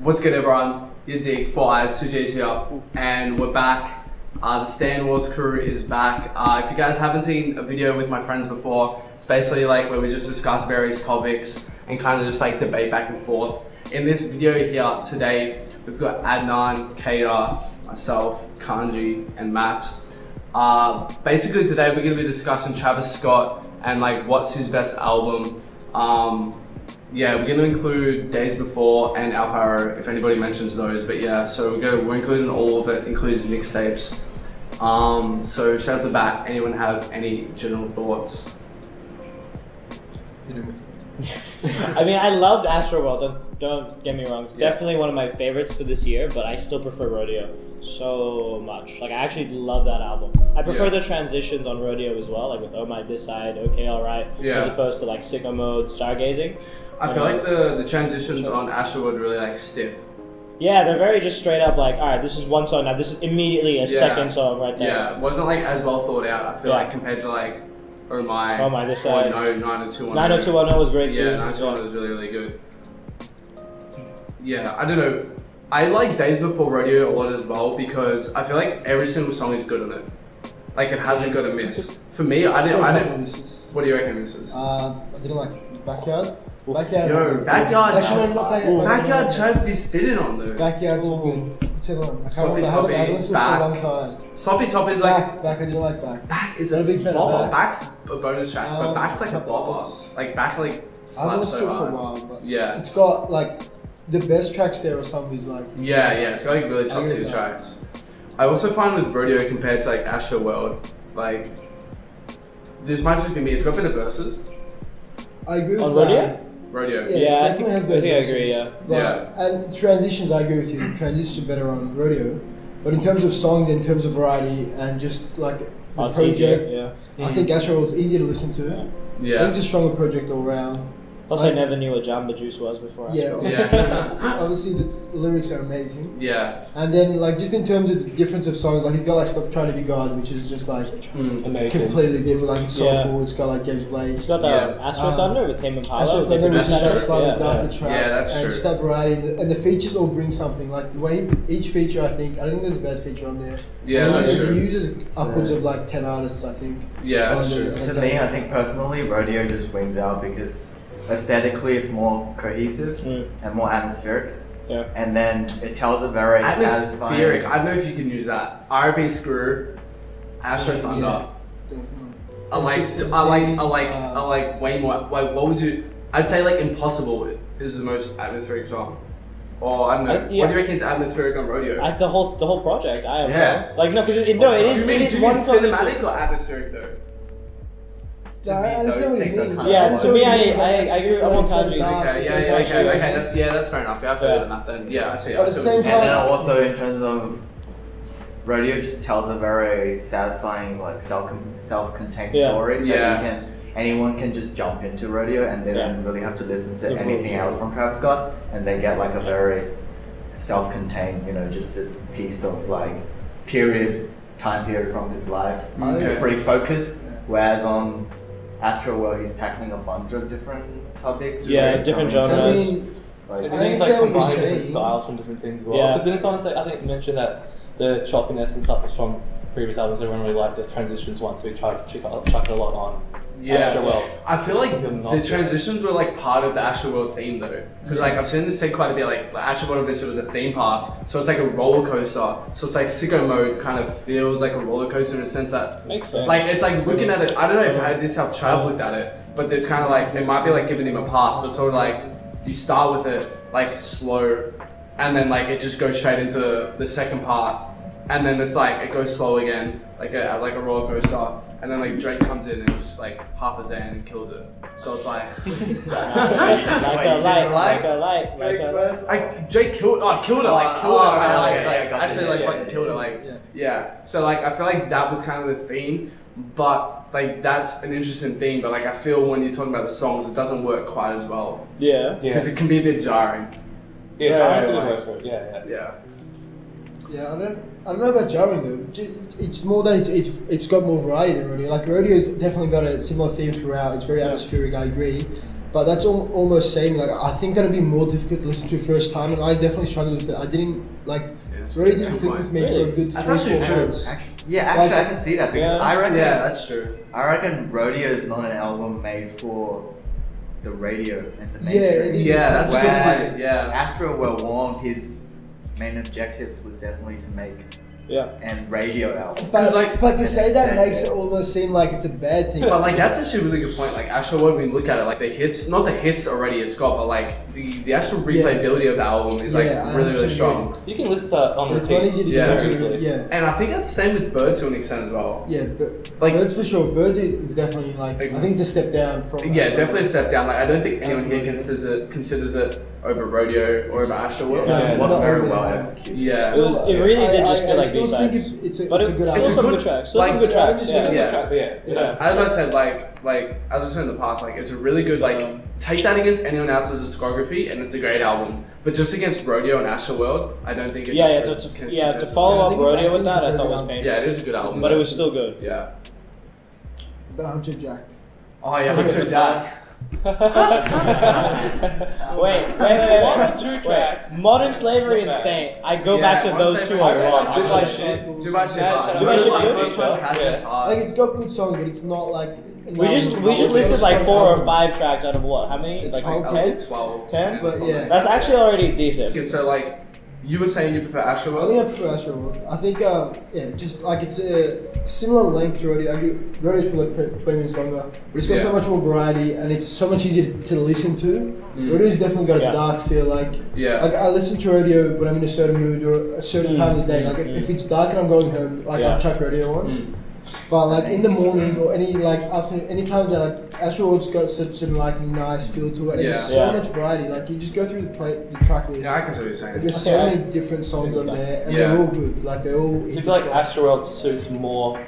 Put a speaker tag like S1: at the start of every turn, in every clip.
S1: What's good, everyone? yadiiiigg, 4 Eyes, 2J's here, and we're back. The Stan Wars crew is back. If you guys haven't seen a video with my friends before, it's basically like where we just discuss various topics and kind of just like debate back and forth. In this video here today, we've got Adnan, Kader, myself, Kanji, and Matt. Basically today we're going to be discussing Travis Scott and like what's his best album. Yeah, we're going to include Days Before and Alfaro if anybody mentions those, but yeah, so we're including all of it, including mixtapes. So straight off the bat, anyone have any general thoughts?
S2: I mean, I loved Astroworld, don't get me wrong, it's definitely one of my favorites for this year, but I still prefer Rodeo so much. Like, I actually love that album. I prefer the transitions on Rodeo as well, like with Oh My This Side, Okay Alright, as opposed to like Sicko Mode, Stargazing.
S1: I feel like the transitions on Astroworld really like stiff.
S2: Yeah, they're very just straight up like, alright, this is one song now, this is immediately a second song right there.
S1: Yeah, it wasn't like as well thought out, I feel like, compared to like Oh My
S2: This Side.
S1: No, 90210.
S2: 90210 was great too.
S1: Yeah, 90210 was really, really good. Yeah, I don't know. I like Days Before Rodeo a lot as well because I feel like every single song is good on it. Like it hasn't got a miss. For me, I didn't. What do you reckon misses?
S3: I didn't like Backyard.
S1: Backyard. Backyard tried to be spitting on though.
S3: Backyard's so good. What's the other one?
S1: Sloppy Toppy. Back. Sloppy Toppy is like.
S3: Back. I didn't like Back.
S1: Back is a bopper. Back's a bonus track, but Back's like a bopper. Like Back like slaps so hard.
S3: For a while, but
S1: yeah.
S3: It's got like the best tracks there or something is like.
S1: Yeah, it's got like really top tier tracks. I also find with Rodeo compared to like Astroworld, like this might just be me. It's got better verses.
S3: I agree with
S2: that.
S1: Rodeo.
S3: Yeah, definitely has better verses.
S2: I agree. Yeah.
S3: And transitions, I agree with you. Transitions are better on Rodeo, but in terms of songs, in terms of variety, and just like the project, I think Astroworld's easier to listen to.
S1: Yeah.
S3: I think it's a stronger project all around.
S2: Plus, I never knew what Jamba Juice was before.
S3: Obviously the lyrics are amazing.
S1: Yeah.
S3: And then like just in terms of the difference of songs, like you've got like Stop Trying to Be God, which is just like completely different. Like it's soulful. It's got like James Blake.
S2: It's got Astro Thunder with Tame Impala.
S3: Astro Thunder with that slightly darker track.
S1: Yeah, that's true.
S3: And just that variety, and the features all bring something. Like the way each feature, I don't think there's a bad feature on there.
S1: Yeah, that's true.
S3: It uses upwards of like 10 artists, I think.
S1: Yeah, that's true.
S4: To me, I think personally, Rodeo just wins out because aesthetically it's more cohesive and more atmospheric. Yeah. And then it tells a very
S1: atmospheric. I don't know if you can use that. R.I.P. Screw, Astro Thunder.
S3: Definitely.
S1: I like way more. Like, what would you? I'd say like Impossible is the most atmospheric song. Or I don't know. What do you reckon is atmospheric on Rodeo?
S2: The whole project. I don't know. Like no, because it is one
S1: cinematic or atmospheric though.
S3: I understand what you mean.
S2: Yeah, to me, I agree. I'm on Kanji.
S1: Okay. That's fair enough. Yeah, I feel that then. Yeah, I see.
S3: But at the same time,
S4: and then also in terms of Rodeo, just tells a very satisfying, like self-contained story. Yeah. Anyone can just jump into Rodeo, and they don't really have to listen to anything else from Travis Scott, and they get like a very self-contained, just this piece of like time period from his life. It's pretty focused. Whereas on Astroworld, he's tackling a bunch of different topics.
S2: Yeah, different genres.
S3: I mean,
S5: I think it's like combining different styles from different things as well. Because then someone I think mentioned that the choppiness and stuff was from previous albums. Everyone really liked those transitions once, so we tried to chuck it a lot on. Astroworld.
S1: I feel like the transitions were like part of the Astroworld theme though, because like I've seen this say quite a bit. Like Astroworld obviously was a theme park, so it's like a roller coaster. So it's like Sicko Mode kind of feels like a roller coaster in a sense that
S2: makes sense.
S1: Like it's like looking at it. I don't know if this is how Trav looked at it, but it's kind of like it might be like giving him a pass, but sort of like you start with it like slow, and then like it just goes straight into the second part, and then it's like it goes slow again, like a roller coaster. And then like Drake comes in and just like half a Zan and kills it. So it's like
S2: like a light.
S1: Drake killed it, fucking killed it, yeah. So like I feel like that was kind of the theme, but like that's an interesting theme. But like I feel when you're talking about the songs, it doesn't work quite as well.
S2: Yeah.
S1: Because it can be a bit jarring.
S5: Yeah, jarring's a good word for it. Yeah.
S3: Yeah, I don't know about jarring though. It's more that it's got more variety than Rodeo. Like Rodeo's definitely got a similar theme throughout. It's very atmospheric. I agree. But that's almost saying like I think that'd be more difficult to listen to first time, and I definitely struggled with it. I didn't like. Really didn't click with me for a good 3-4 months.
S4: Actually, I can see that because I reckon.
S1: Yeah, that's true.
S4: I reckon Rodeo is not an album made for the radio and the mainstream.
S1: That's
S4: whereas
S1: yeah.
S4: Astroworld, his main objectives was definitely to make and radio album.
S3: But to say that makes it almost seem like it's a bad thing.
S1: But like that's actually a really good point. Like Astroworld, when you look at it, like the hits, not the hits already it's got, but like the actual replayability of the album is like really strong.
S5: You can listen to that on repeat.
S3: It's easy to
S1: very
S3: easily.
S1: And I think that's the same with Bird to an extent as well.
S3: Yeah, but
S1: like
S3: Bird for sure. Bird is definitely like I think it's a step down from.
S1: Yeah, definitely a step down. Like I don't think anyone here considers it over Rodeo or over Astroworld.
S4: It wasn't very well executed.
S1: Yeah,
S2: it really did just feel like B-sides.
S3: It's a
S2: But
S3: good
S2: it's
S3: album.
S2: some good tracks. Still some good tracks.
S1: As I said, as I said in the past, like it's a really good take that against anyone else's discography, and it's a great album. But just against Rodeo and Astroworld, I don't think it's
S2: to follow up Rodeo with that, I thought was painful.
S1: Yeah, it is a good album,
S2: but it was still good.
S1: Yeah.
S3: The Hunter Jack.
S1: Oh yeah, Hunter Jack.
S2: Wait. Modern Slavery and Saint. I go back to those two a lot.
S1: Do my shit.
S3: Like it's got good songs, but it's not like.
S2: We just listed like 4 or 5 tracks out of what? How many? Like 10?
S1: 12.
S2: 10?
S3: But yeah.
S2: That's actually already decent.
S1: Okay, so like, you were saying you prefer Astroworld?
S3: I think I prefer Astroworld. I think, just like it's a similar length to Rodeo. Rodeo's for like 20 minutes longer, but it's got so much more variety and it's so much easier to listen to. Rodeo's definitely got a dark feel. Like I listen to Rodeo when I'm in a certain mood or a certain time of the day. Like if it's dark and I'm going home, like I'll chuck Rodeo on. But like in the morning or any like afternoon, any time of day, like Astroworld's got such a like nice feel to it. And there's so much variety. Like you just go through the track list.
S1: Yeah, I can see what you're saying.
S3: Like, there's so many different songs on there, and they're all good. Like they're all.
S5: So you feel like Astroworld suits more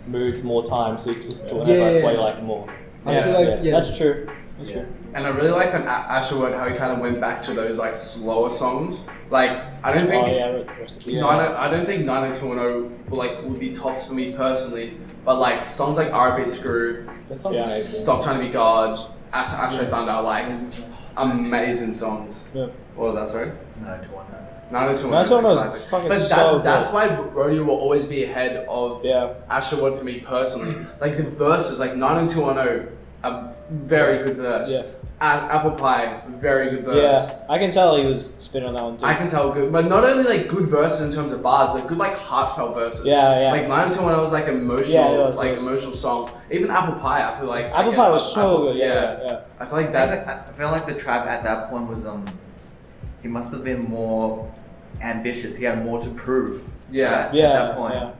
S5: moods, more time, so you just do whatever that's why you like it more.
S3: I feel like
S2: that's true. That's true.
S1: And I really like on Astroworld how he kind of went back to those like slower songs. Like I don't think I don't think 90210 would be tops for me personally, but like songs like R.I.P. Screw, Stop Trying to Be God, Astro Thunder are like amazing songs. Yeah. What was that? Sorry.
S2: 90210 is fucking
S1: but that's why Rodeo will always be ahead of Astroworld for me personally. Like the verses, like 90210, a very good verse. Yeah. Apple Pie, very good verse.
S2: Yeah, I can tell he was spinning on that one too.
S1: I can tell good, but not only like good verses in terms of bars, but good like heartfelt verses.
S2: Yeah.
S1: Like 90210 was like emotional, emotional song. Even Apple Pie, I feel like
S2: Apple Pie was so good. Yeah.
S1: I feel like that.
S4: I feel like the Trap at that point was he must have been more ambitious. He had more to prove. At that point.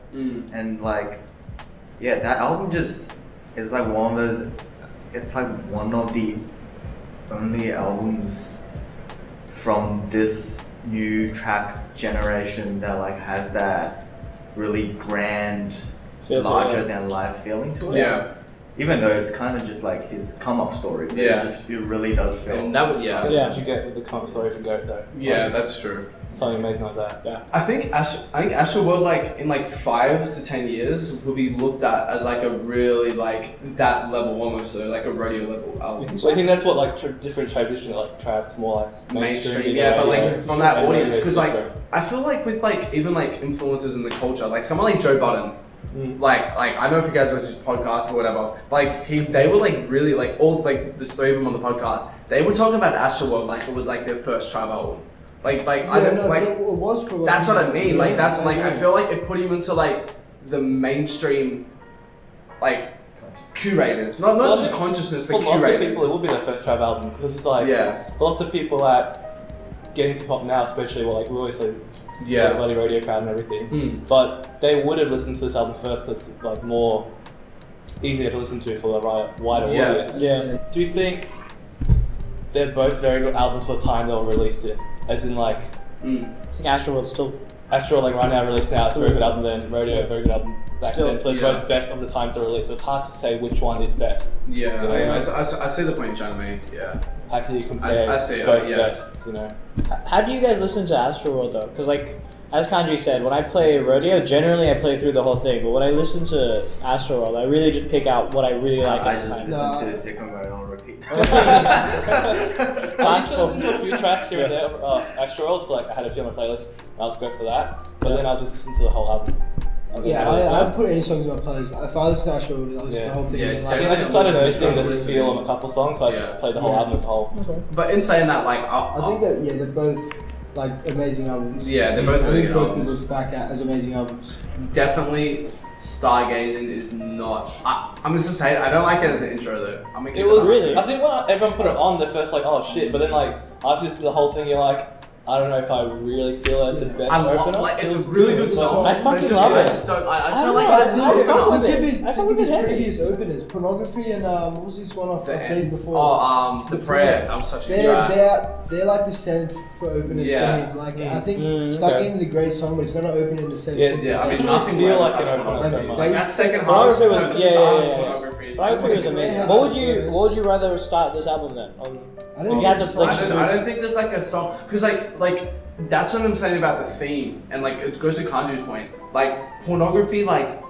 S4: And like, that album just is like one of those. It's like one of the only albums from this new trap generation that like has that really grand, larger than life feeling to it.
S1: Yeah.
S4: Even though it's kind of just like his come up story. It really does feel.
S1: And that would
S5: That's what you get with the come up story from Goat though.
S1: Yeah,
S5: like,
S1: that's true.
S5: Something amazing like that. Yeah.
S1: I think Astroworld like in like 5 to 10 years will be looked at as like a really like that level almost, so like a Rodeo level album.
S5: So I think that's what like different transition like Trav to more like
S1: mainstream. But like from that audience, because like I feel like with like even like influences in the culture, like someone like Joe Budden. Like I don't know if you guys watch his podcast or whatever, but like they were like really like all like there's 3 of them on the podcast. They were talking about Astroworld like it was like their first trap album. I don't like. It was for, like, that's what I mean. Like that's like I feel like it put him into like the mainstream, like curators, not just consciousness, but curators.
S5: Lots of people, it will be their first trap album because it's like lots of people that get into pop now, especially we always like bloody radio crowd and everything. But they would have listened to this album first because it's like more easier to listen to for the wider audience. Yeah. Do you think they're both very good albums for the time they were released in? As in like,
S2: I think Astroworld's still.
S5: Astroworld like right now released now, it's a very good album then. Rodeo, very good album back then. So they're both best of the times they're released. So it's hard to say which one is best.
S1: Yeah, you know? I see the point you're trying to make. Yeah.
S5: How can you compare
S1: I see,
S5: both best? You know.
S2: How do you guys listen to Astroworld though? Because like as Kanji said, when I play Rodeo, generally I play through the whole thing. But when I listen to Astroworld, I really just pick out what I really like.
S4: I just listen to Second Mode on repeat.
S5: I used to listen to a few tracks here and there of Astroworld, so like I had a few on my playlist. I'll just go for that, but then I'll just listen to the whole album.
S3: Yeah, I don't put any songs in my playlist. If I listen to Astroworld, I listen to the whole thing.
S1: Yeah,
S5: I think I just started missing this feel on a couple songs, so I just played the whole album as a whole.
S3: Okay.
S1: But in saying that, like,
S3: I think that they're both like amazing albums.
S1: Yeah, they're both really good
S3: both
S1: albums.
S3: people look back at as amazing albums.
S1: Definitely, Stargazing is not. I'm just gonna say it. I don't like it as an intro though. I'm gonna
S5: It was really. I think when everyone put it on, they're first like, oh shit, but then like after this the whole thing, you're like, I don't know if I really feel it's the best opener.
S1: Like, it's a really good song.
S2: I fucking love it.
S1: I just don't like it as an
S3: I
S1: opener.
S3: fuck with his previous openers, Pornography and what was this one off the days before?
S1: Oh, The Prayer. That was such a good track.
S3: They're like the same for openers for him. Like I think Stargazing is a great song, but it's not an opener in the same sense.
S1: Yeah, I mean nothing
S5: feel
S1: like
S5: like an opener so much.
S1: Like that second half
S2: Pornography was
S1: Pornography
S2: was amazing. What would you rather start this album then?
S3: I don't
S1: think there's like a song because like that's what I'm saying about the theme and like it goes to Kanju's point. Like Pornography, like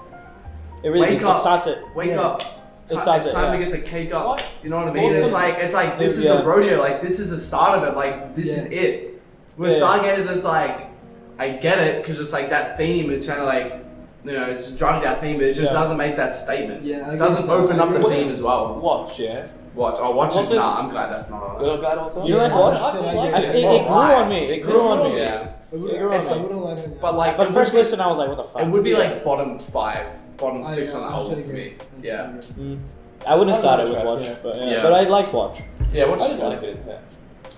S2: it really
S1: wake up,
S2: starts it.
S1: Wake up. It's time to get the cake up.
S5: What?
S1: You know what I mean? It's like this is a rodeo. Like this is the start of it. Like this is it. With Stargazer, it's like I get it because it's like that theme. It's kind of like it's driving that theme, but it just doesn't make that statement.
S3: Yeah,
S1: it doesn't open up the theme as well.
S5: Watch, yeah.
S1: Watch. Oh, Watch is not. I'm glad that's not.
S5: Good or bad also?
S2: You like Watch? It grew on me. It grew on me.
S1: Yeah.
S2: But first listen, I was like, what the fuck?
S1: It would be like bottom 5, bottom 6 on the album for me. Yeah.
S2: I wouldn't start it with Watch, but I like Watch.
S1: Yeah, Watch.
S5: I like it. Yeah.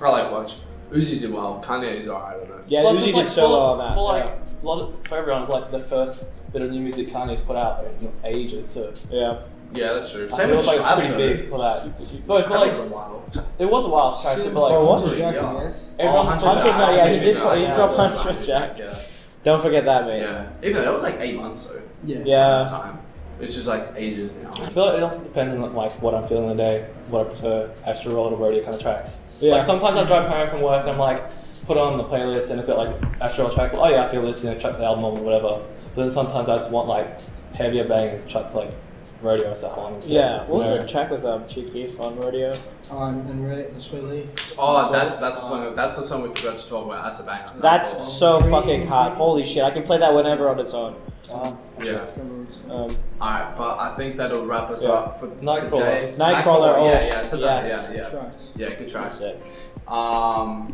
S1: I like Watch. Uzi did well. Kanye is alright. I don't know.
S2: Yeah, Uzi did so well on that.
S5: For everyone, it's like the first bit of new music Kanye's put out in ages. So
S1: yeah, that's true.
S5: Same with like pretty big for that. But for like, it was a while. But like, everyone's
S2: he dropped Hunter Jack. Don't forget that, mate.
S1: Yeah, even though that was like 8 months though.
S2: Yeah.
S1: Time. It's just like ages now.
S5: I feel like it also depends on like what I'm feeling the day, what I prefer, Astroworld or Rodeo kind of tracks.
S2: Yeah.
S5: Like sometimes I drive home from work and I'm like, put on the playlist and it's got like Astroworld tracks. Like, oh yeah, I feel this, check the album or whatever. But then sometimes I just want like heavier bangers, tracks like Rodeo stuff on.
S2: Yeah. What was the track with Chief Keef on Rodeo?
S3: And Ray and Sway Lee.
S1: Oh, that's the song. That's the song we forgot to talk about. That's a banger.
S2: That's so fucking hot. Holy shit! I can play that whenever on its own.
S1: Yeah. Alright, but I think that'll wrap us up for
S5: Nightcrawler.
S1: today.
S2: Nightcrawler.
S1: Yeah, so
S2: yes.
S1: Yeah, good track.
S2: That's it.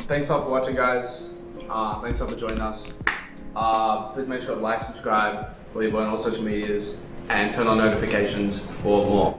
S1: Thanks all for watching, guys. Thanks all for joining us. Please make sure to like, subscribe, follow your boy on all social medias, and turn on notifications for more.